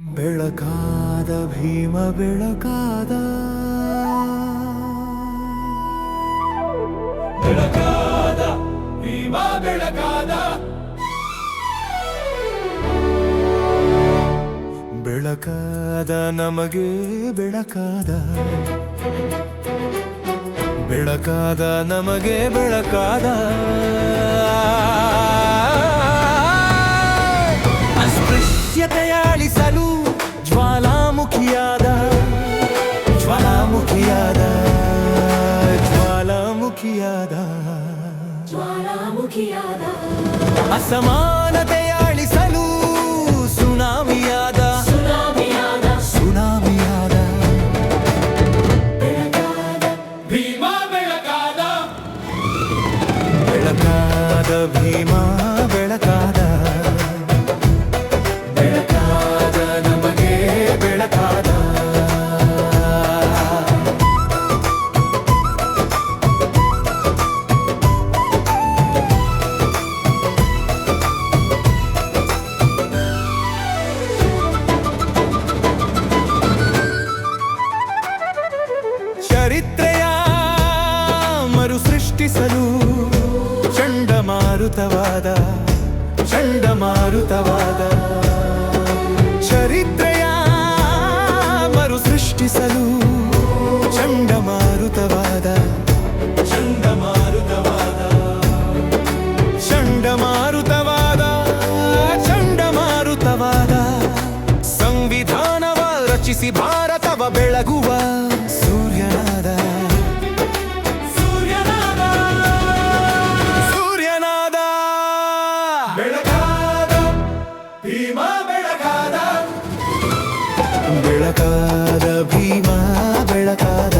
ಬೆಳಕಾದ ಭೀಮ ಬೆಳಕಾದ ಬೆಳಕಾದ ಭೀಮ ಬೆಳಕಾದ ಬೆಳಕಾದ ನಮಗೆ ಬೆಳಕಾದ ಬೆಳಕಾದ ನಮಗೆ ಬೆಳಕಾದ ಅಸ್ಪೃಶ್ಯತೆಯ ಅಳಿಸಲು ಜ್ವಾಲಾಮುಖಿಯಾದ ಜ್ವಾಲಾಮುಖಿಯಾದ ಜ್ವಾಲಾಮುಖಿಯಾದ ಜ್ವಾಲಾಮುಖಿಯಾದ ಅಸಮಾನತೆಯ ಅಳಿಸಲು ಸುನಾಮಿಯಾದ ಸುನಾಮಿಯಾದ ಸುನಾಮಿಯಾದ ಬೆಳಕಾದ ಭೀಮ ಬೆಳಕಾದ ಬೆಳಕಾದ ಭೀಮ ಬೆಳಕಾದ ಬೆಳಕಾದ ನಮಗೆ ಬೆಳಕಾದ ಚರಿತ್ರೆಯ ಮರು ಸೃಷ್ಟಿಸಲು ಚಂಡಮಾರುತವಾದ ಚಂಡಮಾರುತವಾದ ಚರಿತ್ರೆಯ ಮರು ಸೃಷ್ಟಿಸಲು ಚಂಡಮಾರುತವಾದ ಚಂಡಮಾರುತವಾದ ಚಂಡಮಾರುತವಾದ ಚಂಡಮಾರುತವಾದ ಸಂವಿಧಾನವ ರಚಿಸಿ ಭಾರತವ ಬೆಳಗುವ ಸೂರ್ಯನಾದ ಸೂರ್ಯನಾದ ಸೂರ್ಯನಾದ ಬೆಳಕಾದ ಭೀಮ ಬೆಳಕಾದ ಬೆಳಕಾದ ಭೀಮ ಬೆಳಕಾದ